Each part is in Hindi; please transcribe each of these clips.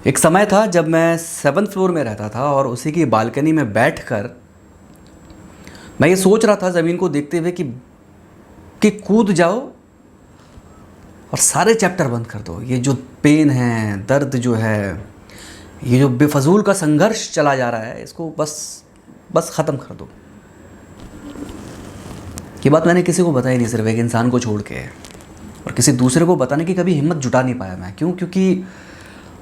एक समय था जब मैं 7th फ्लोर में रहता था और उसी की बालकनी में बैठकर मैं ये सोच रहा था ज़मीन को देखते हुए कि कूद जाओ और सारे चैप्टर बंद कर दो। ये जो पेन है, दर्द जो है, ये जो बेफजूल का संघर्ष चला जा रहा है, इसको बस ख़त्म कर दो। ये बात मैंने किसी को बताई नहीं, सिर्फ एक इंसान को छोड़ के, और किसी दूसरे को बताने की कभी हिम्मत जुटा नहीं पाया मैं। क्यों? क्योंकि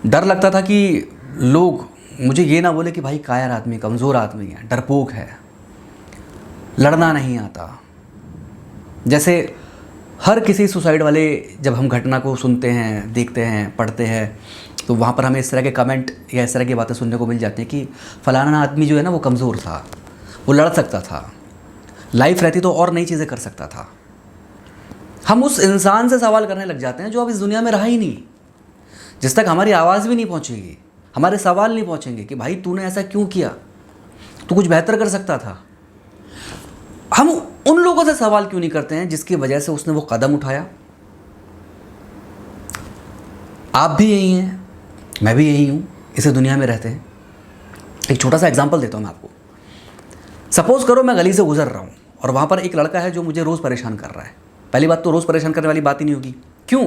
डर लगता था कि लोग मुझे ये ना बोले कि भाई कायर आदमी, कमज़ोर आदमी है, डरपोक है, लड़ना नहीं आता। जैसे हर किसी सुसाइड वाले जब हम घटना को सुनते हैं, देखते हैं, पढ़ते हैं, तो वहाँ पर हमें इस तरह के कमेंट या इस तरह की बातें सुनने को मिल जाती हैं कि फ़लाना आदमी जो है ना वो कमज़ोर था, वो लड़ सकता था, लाइफ रहती तो और नई चीज़ें कर सकता था। हम उस इंसान से सवाल करने लग जाते हैं जो अब इस दुनिया में रहा ही नहीं, जिस तक हमारी आवाज़ भी नहीं पहुंचेगी, हमारे सवाल नहीं पहुंचेंगे कि भाई तूने ऐसा क्यों किया, तू कुछ बेहतर कर सकता था। हम उन लोगों से सवाल क्यों नहीं करते हैं जिसकी वजह से उसने वो कदम उठाया। आप भी यही हैं, मैं भी यही हूँ, इसी दुनिया में रहते हैं। एक छोटा सा एग्जाम्पल देता हूँ मैं आपको। सपोज़ करो मैं गली से गुजर रहा हूँ और वहाँ पर एक लड़का है जो मुझे रोज़ परेशान कर रहा है। पहली बात तो रोज़ परेशान करने वाली बात ही नहीं होगी। क्यों?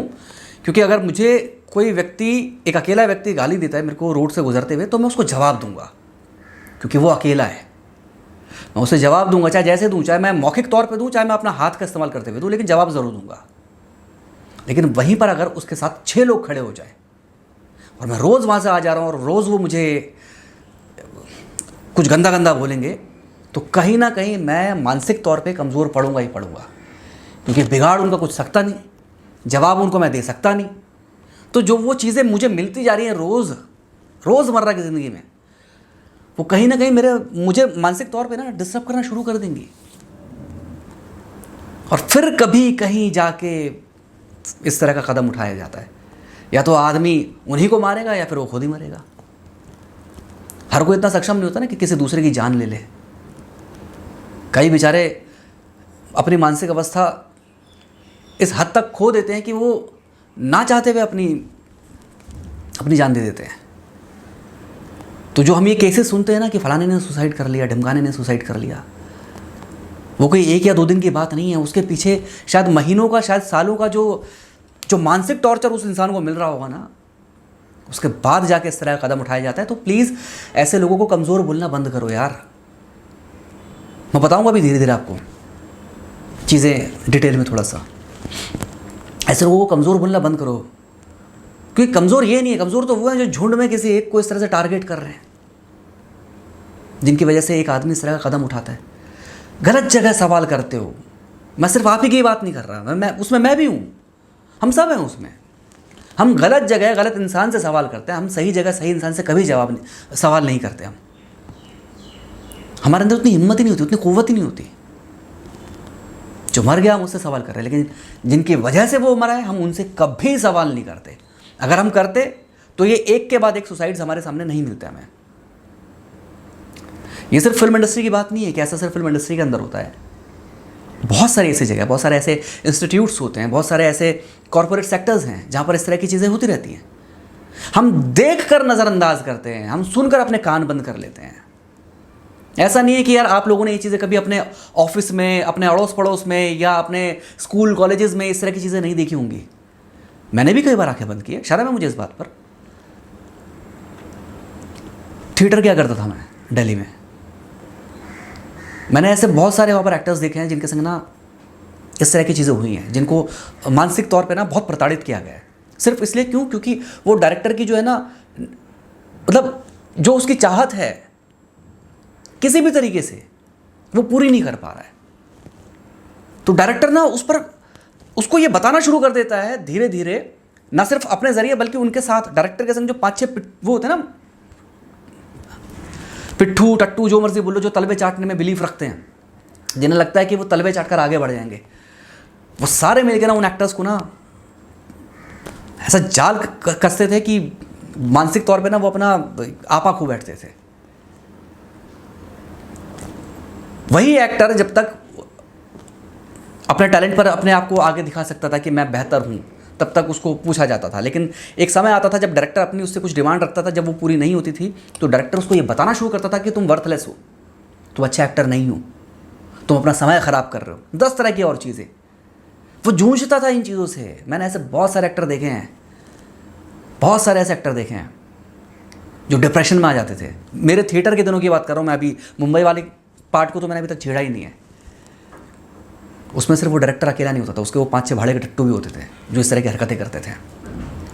क्योंकि अगर मुझे कोई व्यक्ति, एक अकेला व्यक्ति गाली देता है मेरे को रोड से गुजरते हुए, तो मैं उसको जवाब दूंगा, क्योंकि वो अकेला है। मैं उसे जवाब दूंगा, चाहे जैसे दूं, चाहे मैं मौखिक तौर पे दूं, चाहे मैं अपना हाथ का इस्तेमाल करते हुए दूं, लेकिन जवाब ज़रूर दूंगा। लेकिन वहीं पर अगर उसके साथ 6 लोग खड़े हो जाए और मैं रोज़ वहाँ से आ जा रहा हूँ और रोज़ वो मुझे कुछ गंदा गंदा बोलेंगे, तो कहीं ना कहीं मैं मानसिक तौर पर कमज़ोर पड़ूंगा ही पड़ूंगा, क्योंकि बिगाड़ उनका कुछ सकता नहीं, जवाब उनको मैं दे सकता नहीं। तो जो वो चीज़ें मुझे मिलती जा रही हैं रोज़मर्रा की ज़िंदगी में, वो कहीं ना कहीं मुझे मानसिक तौर पे ना डिस्टर्ब करना शुरू कर देंगी। और फिर कभी कहीं जाके इस तरह का कदम उठाया जाता है, या तो आदमी उन्हीं को मारेगा या फिर वो खुद ही मरेगा। हर कोई इतना सक्षम नहीं होता ना कि किसी दूसरे की जान ले ले। कई बेचारे अपनी मानसिक अवस्था इस हद तक खो देते हैं कि वो ना चाहते हुए अपनी जान दे देते हैं। तो जो हम ये केसेस सुनते हैं ना कि फलाने ने सुसाइड कर लिया, ढिमकाने ने सुसाइड कर लिया, वो कोई 1 या 2 दिन की बात नहीं है। उसके पीछे शायद महीनों का, शायद सालों का जो मानसिक टॉर्चर उस इंसान को मिल रहा होगा ना, उसके बाद जाके इस तरह का कदम उठाया जाता है। तो प्लीज़ ऐसे लोगों को कमज़ोर बोलना बंद करो यार। मैं बताऊँगा अभी धीरे धीरे आपको चीज़ें डिटेल में थोड़ा सा। ऐसे लोगों को कमज़ोर बोलना बंद करो, क्योंकि कमज़ोर ये नहीं है, कमज़ोर तो वो है जो झुंड में किसी एक को इस तरह से टारगेट कर रहे हैं, जिनकी वजह से एक आदमी इस तरह का कदम उठाता है। गलत जगह सवाल करते हो। मैं सिर्फ आप ही की बात नहीं कर रहा, उसमें मैं भी हूँ, हम सब हैं उसमें। हम गलत जगह गलत इंसान से सवाल करते हैं, हम सही जगह सही इंसान से कभी सवाल नहीं करते। हमारे अंदर उतनी हिम्मत ही नहीं होती, उतनी कुव्वत ही नहीं होती। जो मर गया हम उससे सवाल कर रहे हैं, लेकिन जिनकी वजह से वो मरा है हम उनसे कभी सवाल नहीं करते। अगर हम करते तो ये एक के बाद एक सुसाइड्स हमारे सामने नहीं मिलते हमें। ये सिर्फ फिल्म इंडस्ट्री की बात नहीं है कि ऐसा सिर्फ फिल्म इंडस्ट्री के अंदर होता है। बहुत सारी ऐसी जगह, बहुत सारे ऐसे इंस्टीट्यूट्स होते हैं, बहुत सारे ऐसे कॉरपोरेट सेक्टर्स हैं जहाँ पर इस तरह की चीज़ें होती रहती हैं। हम देख कर नज़रअंदाज करते हैं, हम सुनकर अपने कान बंद कर लेते हैं। ऐसा नहीं है कि यार आप लोगों ने ये चीज़ें कभी अपने ऑफिस में, अपने अड़ोस पड़ोस में या अपने स्कूल कॉलेजेस में इस तरह की चीज़ें नहीं देखी होंगी। मैंने भी कई बार आंखें बंद की है, शर्म है मुझे इस बात पर। थिएटर क्या करता था मैं दिल्ली में, मैंने ऐसे बहुत सारे वहाँ पर एक्टर्स देखे हैं जिनके संग ना इस तरह की चीज़ें हुई हैं, जिनको मानसिक तौर पे ना बहुत प्रताड़ित किया गया है। सिर्फ इसलिए क्यों? क्योंकि वो डायरेक्टर की जो है ना, मतलब जो उसकी चाहत है किसी भी तरीके से वो पूरी नहीं कर पा रहा है। तो डायरेक्टर ना उसको ये बताना शुरू कर देता है धीरे धीरे, ना सिर्फ अपने जरिए बल्कि उनके साथ डायरेक्टर के संग जो 5-6 वो होते हैं ना, पिट्ठू टट्टू जो मर्जी बोलो, जो तलबे चाटने में बिलीफ रखते हैं, जिन्हें लगता है कि वो तलबे चाट कर आगे बढ़ जाएंगे, वो सारे मिलकर ना उन एक्टर्स को ना ऐसा जाल कसते थे कि मानसिक तौर पे ना वो अपना आपा खो बैठते थे। वही एक्टर जब तक अपने टैलेंट पर अपने आप को आगे दिखा सकता था कि मैं बेहतर हूँ, तब तक उसको पूछा जाता था। लेकिन एक समय आता था जब डायरेक्टर अपनी उससे कुछ डिमांड रखता था, जब वो पूरी नहीं होती थी तो डायरेक्टर उसको ये बताना शुरू करता था कि तुम वर्थलेस हो, तुम अच्छा एक्टर नहीं हो, तुम अपना समय ख़राब कर रहे हो, 10 तरह की और चीज़ें। वो जूझता था इन चीज़ों से। मैंने ऐसे बहुत सारे एक्टर देखे हैं, बहुत सारे ऐसे एक्टर देखे हैं जो डिप्रेशन में आ जाते थे। मेरे थिएटर के दिनों की बात कर रहा हूँ मैं, अभी मुंबई वाले पार्ट को तो मैंने अभी तक छेड़ा ही नहीं है। उसमें सिर्फ वो डायरेक्टर अकेला नहीं होता था, उसके वो 5-6 भाड़े के टट्टू भी होते थे जो इस तरह की हरकतें करते थे।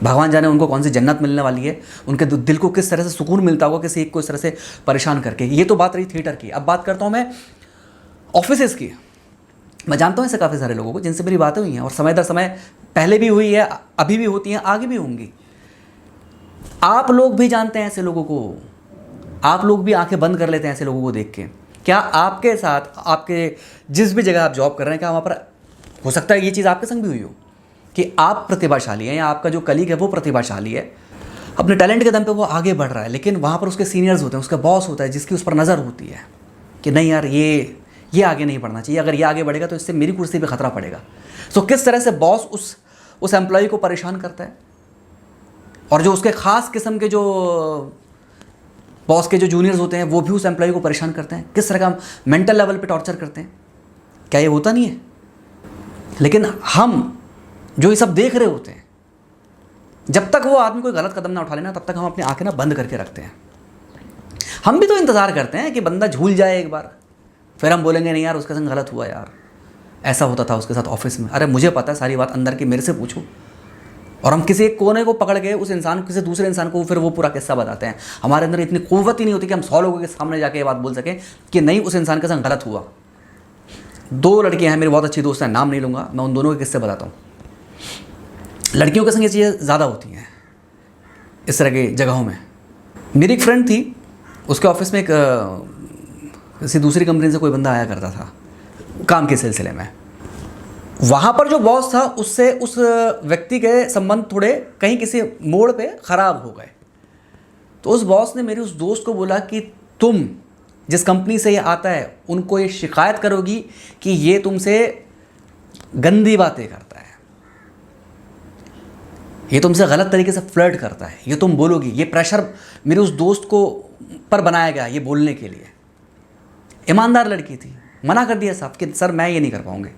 भगवान जाने उनको कौन सी जन्नत मिलने वाली है, उनके दिल को किस तरह से सुकून मिलता होगा किसी एक को इस तरह से परेशान करके। ये तो बात रही थिएटर की। अब बात करता हूँ मैं ऑफिसेज़ की। मैं जानता हूँ ऐसे काफ़ी सारे लोगों को जिनसे मेरी बातें हुई हैं, और समय दर समय पहले भी हुई है, अभी भी होती हैं, आगे भी होंगी। आप लोग भी जानते हैं ऐसे लोगों को, आप लोग भी आंखें बंद कर लेते हैं ऐसे लोगों को देख के। क्या आपके साथ, आपके जिस भी जगह आप जॉब कर रहे हैं, क्या वहाँ पर हो सकता है ये चीज़ आपके संग भी हुई हो कि आप प्रतिभाशाली हैं या आपका जो कलीग है वो प्रतिभाशाली है, अपने टैलेंट के दम पे वो आगे बढ़ रहा है, लेकिन वहाँ पर उसके सीनियर्स होते हैं, उसका बॉस होता है जिसकी उस पर नज़र होती है कि नहीं यार ये आगे नहीं बढ़ना चाहिए, अगर ये आगे बढ़ेगा तो इससे मेरी कुर्सी पे खतरा पड़ेगा। सो किस तरह से बॉस उस एम्प्लॉय को परेशान करता है, और जो उसके ख़ास किस्म के जो बॉस के जो जूनियर्स होते हैं वो भी उस एम्प्लॉय को परेशान करते हैं, किस तरह का मेंटल लेवल पे टॉर्चर करते हैं। क्या ये होता नहीं है? लेकिन हम जो ये सब देख रहे होते हैं, जब तक वो आदमी कोई गलत कदम ना उठा लेना तब तक हम अपनी आंखें ना बंद करके रखते हैं। हम भी तो इंतज़ार करते हैं कि बंदा झूल जाए एक बार, फिर हम बोलेंगे नहीं यार उसके संग गलत हुआ यार, ऐसा होता था उसके साथ ऑफिस में। अरे मुझे पता है सारी बात अंदर की, मेरे से पूछो। और हम किसी एक कोने को पकड़ के उस इंसान को, किसी दूसरे इंसान को फिर वो पूरा किस्सा बताते हैं। हमारे अंदर इतनी कुव्वत ही नहीं होती कि हम 100 लोगों के सामने जाके ये बात बोल सकें कि नहीं उस इंसान के संग गलत हुआ। 2 लड़कियां हैं मेरी बहुत अच्छी दोस्त हैं, नाम नहीं लूँगा, मैं उन दोनों के किस्से बताता हूँ। लड़कियों के संग ये चीज़ें ज़्यादा होती हैं इस तरह की जगहों में। मेरी एक फ्रेंड थी, उसके ऑफिस में एक किसी दूसरी कंपनी से कोई बंदा आया करता था काम के सिलसिले में। वहाँ पर जो बॉस था उससे उस व्यक्ति के संबंध थोड़े कहीं किसी मोड़ पे ख़राब हो गए। तो उस बॉस ने मेरी उस दोस्त को बोला कि तुम जिस कंपनी से ये आता है उनको ये शिकायत करोगी कि ये तुमसे गंदी बातें करता है, ये तुमसे गलत तरीके से फ्लर्ट करता है, ये तुम बोलोगी। ये प्रेशर मेरे उस दोस्त को पर बनाया गया ये बोलने के लिए। ईमानदार लड़की थी, मना कर दिया साहब कि सर मैं ये नहीं कर पाऊँगी,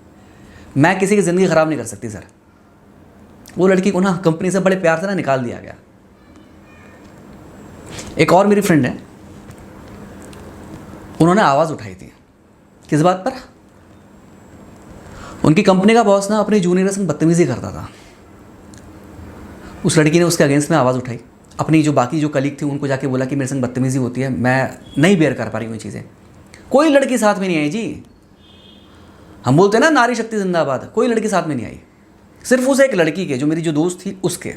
मैं किसी की ज़िंदगी ख़राब नहीं कर सकती सर। वो लड़की को ना कंपनी से बड़े प्यार से ना निकाल दिया गया। एक और मेरी फ्रेंड है, उन्होंने आवाज़ उठाई थी। किस बात पर? उनकी कंपनी का बॉस ना अपने जूनियर से बदतमीज़ी करता था। उस लड़की ने उसके अगेंस्ट में आवाज़ उठाई, अपनी जो बाकी जो कलीग थी उनको जाके बोला कि मेरे संग बदतमीज़ी होती है, मैं नहीं बेयर कर पा रही हूँ ये चीज़ें। कोई लड़की साथ में नहीं आई जी। हम बोलते हैं ना नारी शक्ति जिंदाबाद, कोई लड़की साथ में नहीं आई। सिर्फ उस एक लड़की के, जो मेरी जो दोस्त थी उसके,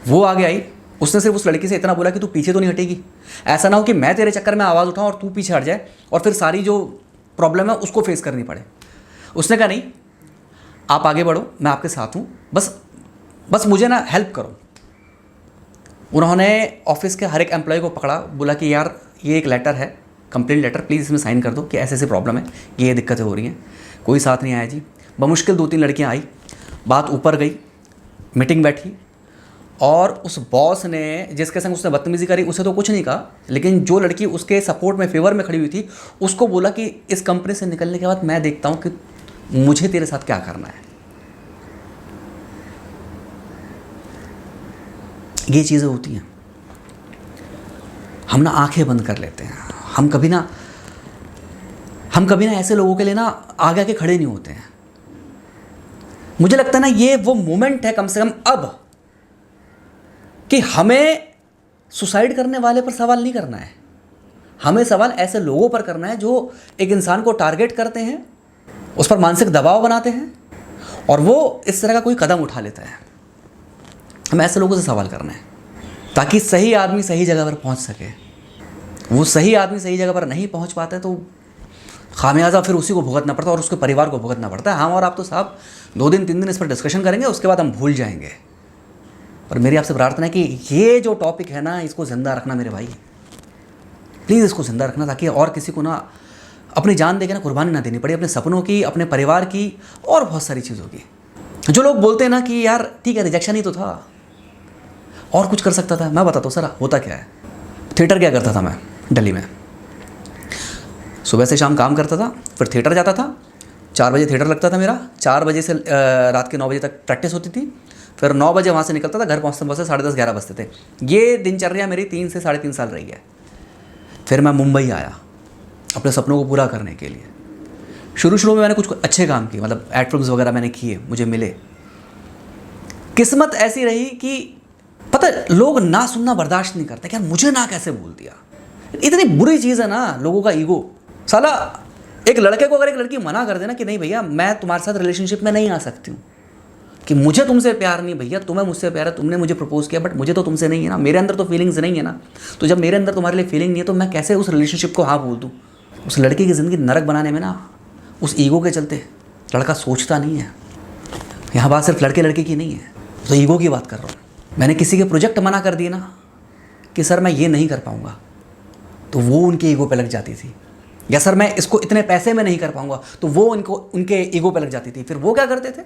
वो आगे आई। उसने सिर्फ उस लड़की से इतना बोला कि तू पीछे तो नहीं हटेगी, ऐसा ना हो कि मैं तेरे चक्कर में आवाज़ उठाऊं और तू पीछे हट जाए और फिर सारी जो प्रॉब्लम है उसको फेस करनी पड़े। उसने कहा नहीं, आप आगे बढ़ो, मैं आपके साथ हूँ, बस मुझे ना हेल्प करो। उन्होंने ऑफिस के हर एक एम्प्लॉय को पकड़ा, बोला कि यार ये एक लेटर है, कंप्लेंट लेटर, प्लीज़ इसमें साइन कर दो कि ऐसे ऐसे प्रॉब्लम है, ये दिक्कतें हो रही हैं। कोई साथ नहीं आया जी। बमुश्किल 2-3 लड़कियां आई, बात ऊपर गई, मीटिंग बैठी, और उस बॉस ने जिसके संग उसने बदतमीज़ी करी उसे तो कुछ नहीं कहा, लेकिन जो लड़की उसके सपोर्ट में, फेवर में खड़ी हुई थी, उसको बोला कि इस कंपनी से निकलने के बाद मैं देखता हूँ कि मुझे तेरे साथ क्या करना है। ये चीज़ें होती हैं, हम ना आंखें बंद कर लेते हैं। हम कभी ना ऐसे लोगों के लिए ना आगे आके खड़े नहीं होते हैं। मुझे लगता है ना ये वो मोमेंट है कम से कम अब, कि हमें सुसाइड करने वाले पर सवाल नहीं करना है, हमें सवाल ऐसे लोगों पर करना है जो एक इंसान को टारगेट करते हैं, उस पर मानसिक दबाव बनाते हैं और वो इस तरह का कोई कदम उठा लेता है। हमें ऐसे लोगों से सवाल करना है ताकि सही आदमी सही जगह पर पहुंच सके। वो सही आदमी सही जगह पर नहीं पहुंच पाता है तो खामियाजा फिर उसी को भुगतना पड़ता है और उसके परिवार को भुगतना पड़ता है। हम और आप तो साहब 2 दिन 3 दिन इस पर डिस्कशन करेंगे, उसके बाद हम भूल जाएंगे। और मेरी आपसे प्रार्थना है कि ये जो टॉपिक है ना, इसको ज़िंदा रखना मेरे भाई, प्लीज़ इसको ज़िंदा रखना, ताकि और किसी को ना अपनी जान देके ना कुर्बानी ना देनी पड़े, अपने सपनों की, अपने परिवार की और बहुत सारी चीज़ों की। जो लोग बोलते हैं ना कि यार ठीक है रिजेक्शन ही तो था, और कुछ कर सकता था, मैं बताता हूँ सर होता क्या है। थिएटर क्या करता था मैं दिल्ली में, सुबह से शाम काम करता था, फिर थिएटर जाता था, 4 बजे थिएटर लगता था मेरा, 4 बजे से रात के 9 बजे तक प्रैक्टिस होती थी, फिर 9 बजे वहाँ से निकलता था, घर पहुँचते पहुँचते 10:30-11 बजते थे। ये दिनचर्या मेरी 3 से 3.5 साल रही है। फिर मैं मुंबई आया अपने सपनों को पूरा करने के लिए। शुरू में मैंने कुछ अच्छे काम किए, मतलब एड फिल्म्स वगैरह मैंने किए, मुझे मिले। किस्मत ऐसी रही कि पता है, लोग ना सुनना बर्दाश्त नहीं करते कि यार मुझे ना कैसे बोल दिया। इतनी बुरी चीज़ है ना लोगों का ईगो। साला एक लड़के को अगर एक लड़की मना कर देना कि नहीं भैया मैं तुम्हारे साथ रिलेशनशिप में नहीं आ सकती हूँ, कि मुझे तुमसे प्यार नहीं भैया, तुम्हें मुझसे प्यार है, तुमने मुझे प्रपोज किया बट मुझे तो तुमसे नहीं है ना, मेरे अंदर तो फीलिंग्स नहीं है ना, तो जब मेरे अंदर तुम्हारे लिए फीलिंग नहीं है तो मैं कैसे उस रिलेशनशिप को हाँ बोल दूँ। उस लड़की की ज़िंदगी नरक बनाने में ना उस ईगो के चलते लड़का सोचता नहीं है। यहाँ बात सिर्फ लड़के लड़के की नहीं है, तो ईगो की बात कर रहा हूँ। मैंने किसी के प्रोजेक्ट मना कर दिए ना कि सर मैं ये नहीं कर पाऊँगा, तो वो उनके ईगो पे लग जाती थी, या सर मैं इसको इतने पैसे में नहीं कर पाऊँगा, तो वो उनके ईगो पे लग जाती थी। फिर वो क्या करते थे,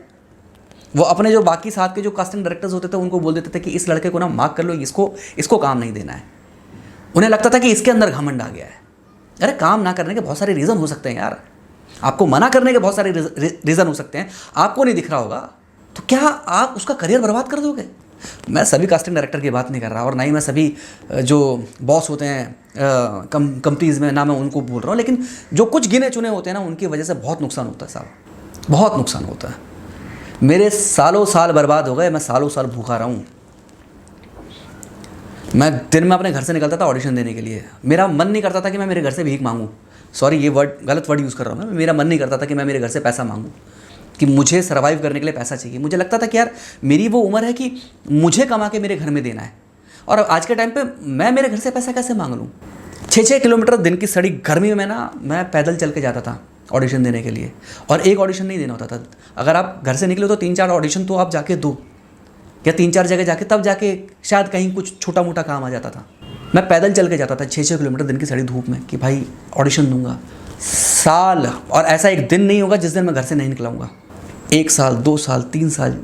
वो अपने जो बाकी साथ के जो कास्टिंग डायरेक्टर्स होते थे उनको बोल देते थे कि इस लड़के को ना मार्क कर लो, इसको काम नहीं देना है। उन्हें लगता था कि इसके अंदर घमंड आ गया है। अरे काम ना करने के बहुत सारे रीज़न हो सकते हैं यार, आपको मना करने के बहुत सारे रीज़न हो सकते हैं, आपको नहीं दिख रहा होगा, तो क्या आप उसका करियर बर्बाद कर दोगे। मैं सभी कास्टिंग डायरेक्टर की बात नहीं कर रहा, और ना ही मैं सभी जो बॉस होते हैं कंपनीज़ में, ना मैं उनको बोल रहा हूँ, लेकिन जो कुछ गिने चुने होते हैं ना उनकी वजह से बहुत नुकसान होता है साहब, बहुत नुकसान होता है। मेरे सालों साल बर्बाद हो गए, मैं सालों साल भूखा रहा हूँ। मैं दिन में अपने घर से निकलता था ऑडिशन देने के लिए, मेरा मन नहीं करता था कि मैं मेरे घर से भीख मांगूँ। सॉरी ये गलत वर्ड यूज़ कर रहा हूँ मैं, मेरा मन नहीं करता था कि मैं मेरे घर से पैसा मांगूँ, कि मुझे सर्वाइव करने के लिए पैसा चाहिए। मुझे लगता था कि यार मेरी वो उम्र है कि मुझे कमा के मेरे घर में देना है, और आज के टाइम पे मैं मेरे घर से पैसा कैसे मांग लूँ। 6-6 किलोमीटर दिन की सड़ी गर्मी में ना मैं पैदल चल के जाता था ऑडिशन देने के लिए, और एक ऑडिशन नहीं देना होता था। अगर आप घर से निकले तो 3-4 ऑडिशन तो आप जाके दो, या 3-4 जगह जाके तब जाके शायद कहीं कुछ छोटा मोटा काम आ जाता था। मैं पैदल चल के जाता था 6-6 किलोमीटर दिन की सड़ी धूप में कि भाई ऑडिशन दूंगा। साल, और ऐसा एक दिन नहीं होगा जिस दिन मैं घर से नहीं निकलाऊंगा। 1 साल, 2 साल, 3 साल,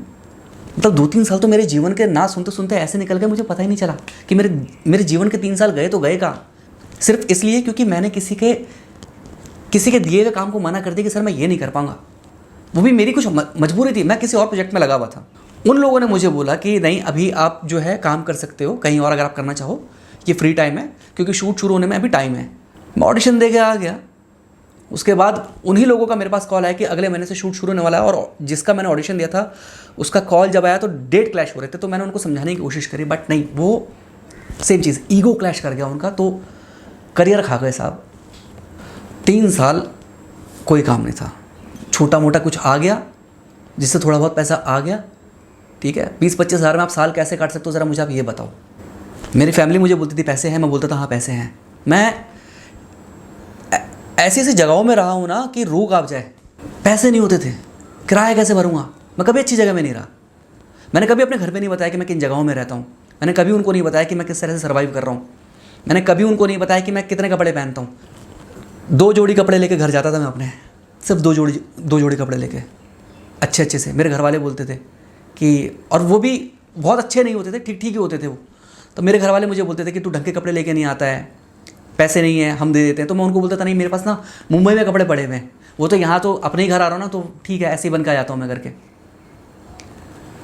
मतलब 2-3 साल तो मेरे जीवन के ना सुनते सुनते ऐसे निकल गए, मुझे पता ही नहीं चला कि मेरे जीवन के 3 साल गए तो गए कहाँ। सिर्फ इसलिए क्योंकि मैंने किसी के दिए हुए काम को मना कर दिया कि सर मैं ये नहीं कर पाऊंगा। वो भी मेरी कुछ मजबूरी थी, मैं किसी और प्रोजेक्ट में लगा हुआ था। उन लोगों ने मुझे बोला कि नहीं अभी आप जो है काम कर सकते हो कहीं और, अगर आप करना चाहो, ये फ्री टाइम है, क्योंकि शूट शुरू होने में अभी टाइम है। मैं ऑडिशन दे के आ गया। उसके बाद उन्हीं लोगों का मेरे पास कॉल आया कि अगले महीने से शूट शुरू होने वाला है, और जिसका मैंने ऑडिशन दिया था उसका कॉल जब आया तो डेट क्लैश हो रहे थे। तो मैंने उनको समझाने की कोशिश करी, बट नहीं, वो सेम चीज़, ईगो क्लैश कर गया उनका, तो करियर खा गए साहब। 3 साल कोई काम नहीं था, छोटा मोटा कुछ आ गया जिससे थोड़ा बहुत पैसा आ गया, ठीक है। 20-25 हज़ार में आप साल कैसे काट सकते हो, ज़रा मुझे आप ये बताओ। मेरी फैमिली मुझे बोलती थी पैसे हैं, मैं बोलता था हाँ पैसे हैं। मैं ऐसी ऐसी जगहों में रहा हूँ ना कि रूह कांप जाए, पैसे नहीं होते थे, किराया कैसे भरूँगा। मैं कभी अच्छी जगह में नहीं रहा, मैंने कभी अपने घर पे नहीं बताया कि मैं किन जगहों में रहता हूँ, मैंने कभी उनको नहीं बताया कि मैं किस तरह से सर्वाइव कर रहा हूँ, मैंने कभी उनको नहीं बताया कि मैं कितने कपड़े पहनता हूँ। 2 जोड़ी कपड़े लेके घर जाता था मैं अपने, सिर्फ 2 जोड़ी कपड़े लेके, अच्छे से। मेरे घर वाले बोलते थे कि, और वो भी बहुत अच्छे नहीं होते थे, ठीक ठीक ही होते थे वो, तो मेरे घर वाले मुझे बोलते थे कि तू ढंग के कपड़े लेके नहीं आता है, पैसे नहीं है हम दे देते हैं। तो मैं उनको बोलता था नहीं मेरे पास ना मुंबई में कपड़े पड़े हुए हैं, वो तो यहाँ तो अपने ही घर आ रहा हूँ ना, तो ठीक है ऐसे ही बन के आ जाता हूँ मैं करके।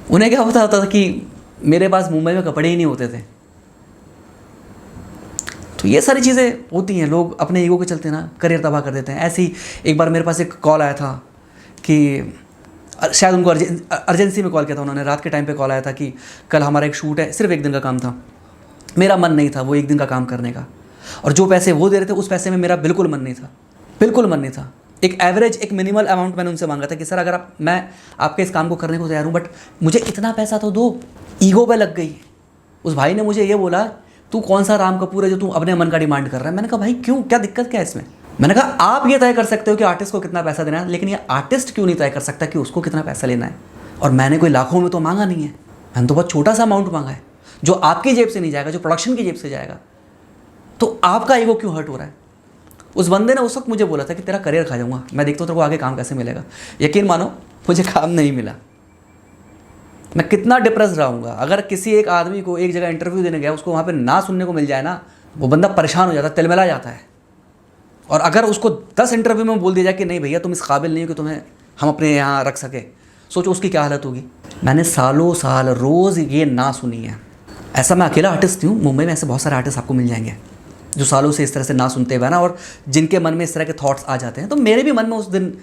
उन्हें क्या पता होता था कि मेरे पास मुंबई में कपड़े ही नहीं होते थे। तो ये सारी चीज़ें होती हैं, लोग अपने ईगो के चलते ना करियर तबाह कर देते हैं। ऐसे ही एक बार मेरे पास एक कॉल आया था कि शायद उनको अर्जेंसी में कॉल किया था उन्होंने, रात के टाइम पे कॉल आया था कि कल हमारा एक शूट है, सिर्फ 1 दिन का काम था। मेरा मन नहीं था वो 1 दिन का काम करने का, और जो पैसे वो दे रहे थे उस पैसे में मेरा बिल्कुल मन नहीं था, बिल्कुल मन नहीं था। एक एवरेज, एक मिनिमल अमाउंट मैंने उनसे मांगा था कि सर अगर मैं आपके इस काम को करने को तैयार हूँ, बट मुझे इतना पैसा तो दो। ईगो पे लग गई। उस भाई ने मुझे ये बोला तू कौन सा राम कपूर है जो तू अपने मन का डिमांड कर रहा है। मैंने कहा भाई क्यों, क्या दिक्कत क्या है इसमें। मैंने कहा आप ये तय कर सकते हो कि आर्टिस्ट को कितना पैसा देना है, लेकिन ये आर्टिस्ट क्यों नहीं तय कर सकता कि उसको कितना पैसा लेना है। और मैंने कोई लाखों में तो मांगा नहीं है, मैंने तो बहुत छोटा सा अमाउंट मांगा है जो आपकी जेब से नहीं जाएगा, जो प्रोडक्शन की जेब से जाएगा। तो आपका ईगो क्यों हर्ट हो रहा है। उस बंदे ने उस वक्त मुझे बोला था कि तेरा करियर खा जाऊंगा, मैं देखता हूँ तेरे को आगे काम कैसे मिलेगा। यकीन मानो मुझे काम नहीं मिला, मैं कितना डिप्रेस रहूँगा। अगर किसी एक आदमी को एक जगह इंटरव्यू देने गया, उसको वहाँ पे ना सुनने को मिल जाए ना, वो बंदा परेशान हो जाता है, तिलमिला जाता है। और अगर उसको 10 इंटरव्यू में बोल दिया जाए कि नहीं भैया तुम इस काबिल नहीं हो कि तुम्हें हम अपने यहाँ रख सके, सोचो उसकी क्या हालत होगी। मैंने सालों साल रोज़ ये ना सुनी है। ऐसा मैं अकेला आर्टिस्ट हूँ, मुंबई में ऐसे बहुत सारे आर्टिस्ट आपको मिल जाएंगे जो सालों से इस तरह से ना सुनते हुए ना, और जिनके मन में इस तरह के थॉट्स आ जाते हैं। तो मेरे भी मन में उस दिन,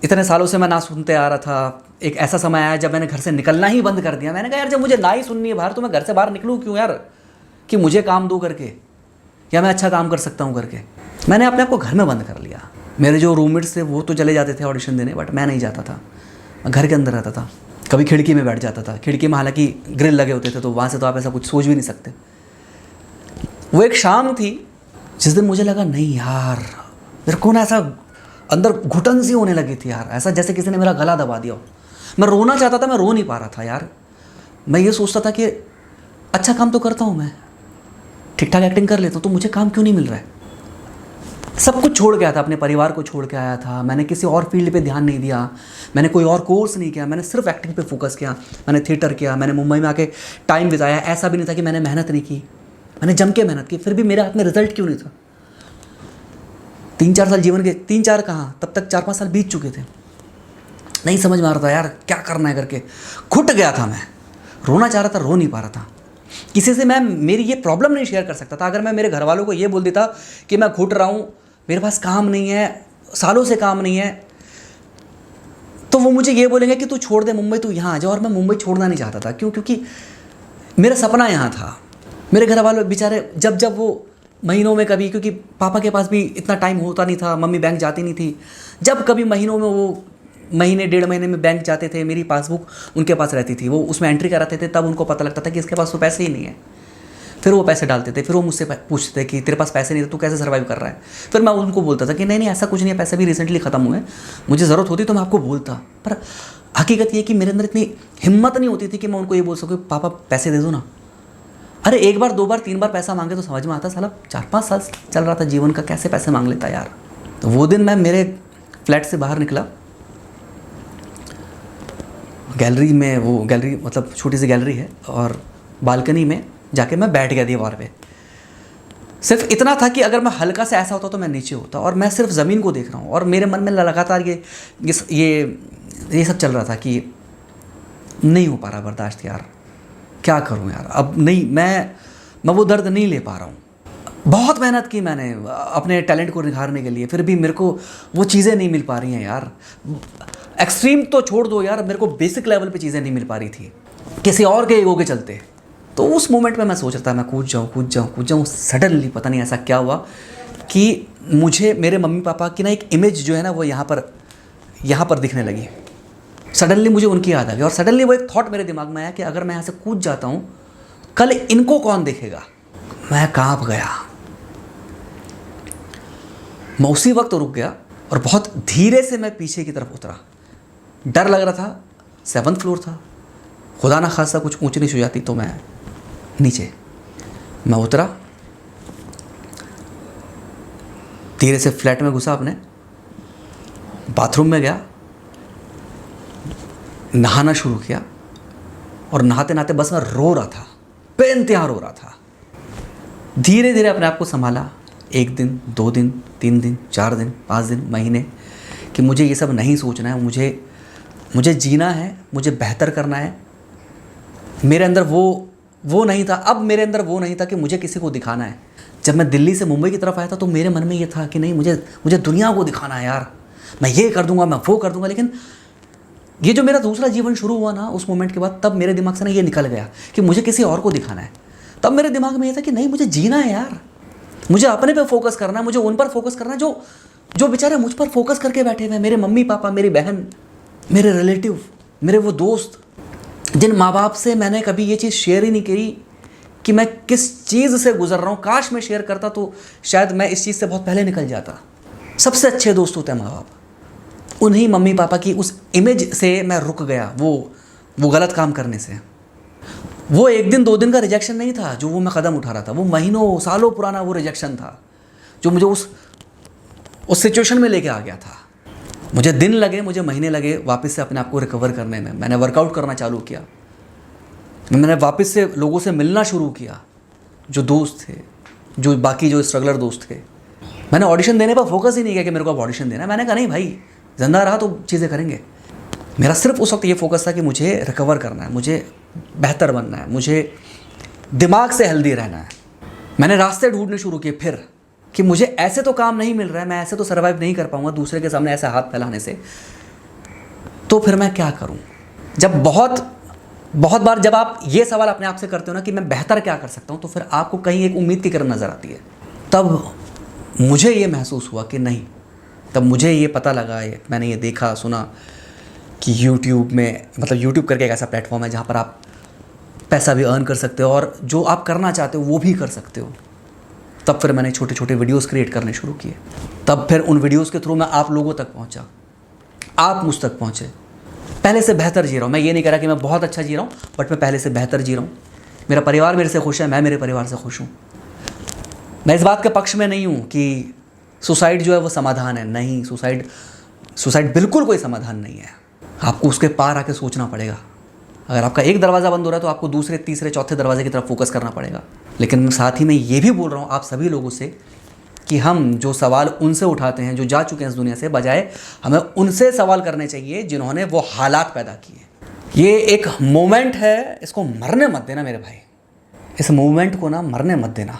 इतने सालों से मैं ना सुनते आ रहा था, एक ऐसा समय आया जब मैंने घर से निकलना ही बंद कर दिया। मैंने कहा यार जब मुझे ना ही सुननी है बाहर, तो मैं घर से बाहर निकलूँ क्यों यार, कि मुझे काम दो करके, या मैं अच्छा काम कर सकता हूँ करके। मैंने अपने आप को घर में बंद कर लिया। मेरे जो रूममेट्स थे वो तो चले जाते थे ऑडिशन देने, बट मैं नहीं जाता था, मैं घर के अंदर रहता था। कभी खिड़की में बैठ जाता था, खिड़की में हालांकि ग्रिल लगे होते थे तो वहाँ से तो आप ऐसा कुछ सोच भी नहीं सकते। वो एक शाम थी जिस दिन मुझे लगा नहीं यार, मेरे को ना ऐसा अंदर घुटन सी होने लगी थी यार, ऐसा जैसे किसी ने मेरा गला दबा दिया हो। मैं रोना चाहता था, मैं रो नहीं पा रहा था यार। मैं ये सोचता था कि अच्छा काम तो करता हूँ मैं, ठीक ठाक एक्टिंग कर लेता हूँ, तो मुझे काम क्यों नहीं मिल रहा है। सब कुछ छोड़ के आया था, अपने परिवार को छोड़ के आया था। मैंने किसी और फील्ड पे ध्यान नहीं दिया, मैंने कोई और कोर्स नहीं किया, मैंने सिर्फ एक्टिंग पे फोकस किया। मैंने थिएटर किया, मैंने मुंबई में आके टाइम बिताया। ऐसा भी नहीं था कि मैंने मेहनत नहीं की, मैंने जम के मेहनत की, फिर भी मेरे हाथ में रिजल्ट क्यों नहीं था। 3-4 साल जीवन के, 3-4 कहाँ, तब तक 4-5 साल बीत चुके थे। नहीं समझ में आ रहा था यार क्या करना है करके, घुट गया था मैं, रोना चाह रहा था, रो नहीं पा रहा था। किसी से मैं मेरी ये प्रॉब्लम नहीं शेयर कर सकता था। अगर मैं मेरे घर वालों को ये बोल देता कि मैं घुट रहा हूँ, मेरे पास काम नहीं है, सालों से काम नहीं है, तो वो मुझे ये बोलेंगे कि तू छोड़ दे मुंबई, तू यहाँ आ जा। और मैं मुंबई छोड़ना नहीं चाहता था। क्यों? क्योंकि मेरा सपना यहाँ था। मेरे घर वाले बेचारे जब जब वो महीनों में कभी, क्योंकि पापा के पास भी इतना टाइम होता नहीं था, मम्मी बैंक जाती नहीं थी, जब कभी महीनों में वो महीने 1.5 महीने में बैंक जाते थे, मेरी पासबुक उनके पास रहती थी, वो उसमें एंट्री कराते थे, तब उनको पता लगता था कि इसके पास तो पैसे ही नहीं है। फिर वो पैसे डालते थे, फिर वो मुझसे पूछते थे कि तेरे पास पैसे नहीं थे, तू कैसे सर्वाइव कर रहा है। फिर मैं उनको बोलता था कि नहीं नहीं ऐसा कुछ नहीं है, पैसे भी रिसेंटली ख़त्म हुए, मुझे ज़रूरत होती तो मैं आपको बोलता। पर हकीकत ये कि मेरे अंदर इतनी हिम्मत नहीं होती थी कि मैं उनको ये बोल सकूँ पापा पैसे दे दो ना। अरे 1 बार 2 बार 3 बार पैसा मांगे तो समझ में आता, साला 4-5 साल चल रहा था जीवन का, कैसे पैसे मांग लेता यार। तो वो दिन मैं मेरे फ्लैट से बाहर निकला, गैलरी में, वो गैलरी मतलब छोटी सी गैलरी है, और बालकनी में जाके मैं बैठ गया दीवार पे। सिर्फ इतना था कि अगर मैं हल्का से ऐसा होता तो मैं नीचे होता, और मैं सिर्फ ज़मीन को देख रहा हूँ। और मेरे मन में लगातार ये सब चल रहा था कि नहीं हो पा रहा बर्दाश्त यार, क्या करूँ यार, अब नहीं, मैं वो दर्द नहीं ले पा रहा हूँ। बहुत मेहनत की मैंने अपने टैलेंट को निखारने के लिए, फिर भी मेरे को वो चीज़ें नहीं मिल पा रही हैं यार। एक्सट्रीम तो छोड़ दो यार, मेरे को बेसिक लेवल पे चीज़ें नहीं मिल पा रही थी किसी और के ईगो के चलते। तो उस मोमेंट में मैं सोच रहा था मैं कूद जाऊँ। सडनली पता नहीं ऐसा क्या हुआ कि मुझे मेरे मम्मी पापा की ना एक इमेज जो है ना वो यहाँ पर दिखने लगी। सडनली मुझे उनकी याद आ गई, और सडनली वो एक थॉट मेरे दिमाग में आया कि अगर मैं यहाँ से कूद जाता हूँ, कल इनको कौन देखेगा। मैं कांप गया, मैं उसी वक्त रुक गया, और बहुत धीरे से मैं पीछे की तरफ उतरा। डर लग रहा था, 7th फ्लोर था, खुदा ना खासा कुछ ऊंच नीच हो जाती तो मैं नीचे। मैं उतरा, धीरे से फ्लैट में घुसा, अपने बाथरूम में गया, नहाना शुरू किया, और नहाते नहाते बस मैं रो रहा था, बेइंतहा रो रहा था। धीरे धीरे अपने आप को संभाला, 1 दिन 2 दिन 3 दिन 4 दिन 5 दिन महीने, कि मुझे ये सब नहीं सोचना है, मुझे जीना है, मुझे बेहतर करना है। मेरे अंदर वो नहीं था, अब मेरे अंदर वो नहीं था कि मुझे किसी को दिखाना है। जब मैं दिल्ली से मुंबई की तरफ आया था तो मेरे मन में ये था कि नहीं, मुझे दुनिया को दिखाना है यार, मैं ये कर दूंगा, मैं वो कर दूंगा। लेकिन ये जो मेरा दूसरा जीवन शुरू हुआ ना उस मोमेंट के बाद, तब मेरे दिमाग से ना ये निकल गया कि मुझे किसी और को दिखाना है। तब मेरे दिमाग में ये था कि नहीं, मुझे जीना है यार, मुझे अपने पे फोकस करना है, मुझे उन पर फोकस करना है जो बेचारे मुझ पर फोकस करके बैठे हुए हैं। मेरे मम्मी पापा, मेरी बहन, मेरे रिलेटिव, मेरे वो दोस्त, जिन माँ बाप से मैंने कभी ये चीज़ शेयर ही नहीं करी कि मैं किस चीज़ से गुजर रहा हूँ। काश मैं शेयर करता तो शायद मैं इस चीज़ से बहुत पहले निकल जाता। सबसे अच्छे दोस्त होते हैं माँ बाप, उन्हीं मम्मी पापा की उस इमेज से मैं रुक गया, वो गलत काम करने से। वो 1 दिन 2 दिन का रिजेक्शन नहीं था जो मैं कदम उठा रहा था, वो महीनों सालों पुराना वो रिजेक्शन था जो मुझे उस सिचुएशन में लेके आ गया था। मुझे दिन लगे, मुझे महीने लगे वापस से अपने आप को रिकवर करने में। मैंने वर्कआउट करना चालू किया, मैंने वापस से लोगों से मिलना शुरू किया, जो दोस्त थे, जो बाकी जो स्ट्रगलर दोस्त थे। मैंने ऑडिशन देने पर फोकस ही नहीं किया कि मेरे को अब ऑडिशन देना है। मैंने कहा नहीं भाई, जिंदा रहा तो चीज़ें करेंगे। मेरा सिर्फ उस वक्त ये फोकस था कि मुझे रिकवर करना है, मुझे बेहतर बनना है, मुझे दिमाग से हेल्दी रहना है। मैंने रास्ते ढूंढने शुरू किए फिर कि मुझे ऐसे तो काम नहीं मिल रहा है, मैं ऐसे तो सर्वाइव नहीं कर पाऊंगा दूसरे के सामने ऐसे हाथ फैलाने से, तो फिर मैं क्या करूं। जब बहुत बार जब आप ये सवाल अपने आप से करते हो ना कि मैं बेहतर क्या कर सकता हूं, तो फिर आपको कहीं एक उम्मीद की किरण नज़र आती है। तब मुझे ये महसूस हुआ कि नहीं, तब मुझे ये पता लगा, मैंने ये देखा सुना कि यूट्यूब में, मतलब यूट्यूब करके एक ऐसा प्लेटफॉर्म है जहाँ पर आप पैसा भी अर्न कर सकते हो और जो आप करना चाहते हो वो भी कर सकते हो। तब फिर मैंने छोटे छोटे वीडियोस क्रिएट करने शुरू किए। तब फिर उन वीडियोस के थ्रू मैं आप लोगों तक पहुंचा, आप मुझ तक पहुंचे। पहले से बेहतर जी रहा हूँ। मैं ये नहीं कह रहा कि मैं बहुत अच्छा जी रहा हूँ, बट मैं पहले से बेहतर जी रहा हूँ। मेरा परिवार मेरे से खुश है, मैं मेरे परिवार से खुश हूँ। मैं इस बात के पक्ष में नहीं हूँ कि सुसाइड जो है वो समाधान है। नहीं, सुसाइड बिल्कुल कोई समाधान नहीं है। आपको उसके पार आके सोचना पड़ेगा। अगर आपका एक दरवाज़ा बंद हो रहा है तो आपको दूसरे, तीसरे, चौथे दरवाजे की तरफ फोकस करना पड़ेगा। लेकिन साथ ही मैं ये भी बोल रहा हूँ आप सभी लोगों से कि हम जो सवाल उनसे उठाते हैं जो जा चुके हैं इस दुनिया से, बजाय हमें उनसे सवाल करने चाहिए जिन्होंने वो हालात पैदा किए। ये एक मोमेंट है, इसको मरने मत देना मेरे भाई। इस मोमेंट को ना मरने मत देना।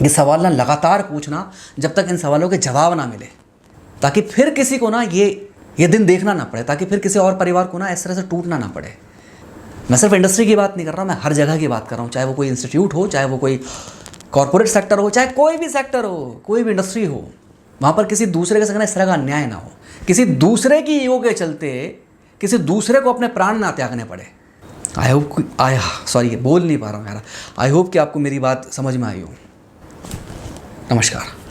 ये सवाल ना लगातार पूछना जब तक इन सवालों के जवाब ना मिले, ताकि फिर किसी को ना ये दिन देखना ना पड़े, ताकि फिर किसी और परिवार को ना इस तरह से टूटना ना पड़े। मैं सिर्फ इंडस्ट्री की बात नहीं कर रहा, मैं हर जगह की बात कर रहा हूँ। चाहे वो कोई इंस्टीट्यूट हो, चाहे वो कोई कॉर्पोरेट सेक्टर हो, चाहे कोई भी सेक्टर हो, कोई भी इंडस्ट्री हो, वहाँ पर किसी दूसरे के संग इस तरह का अन्याय ना हो। किसी दूसरे की ईगो के चलते किसी दूसरे को अपने प्राण ना त्यागने पड़े। बोल नहीं पा रहा हूँ यार। आई होप कि आपको मेरी बात समझ में आई हो। नमस्कार।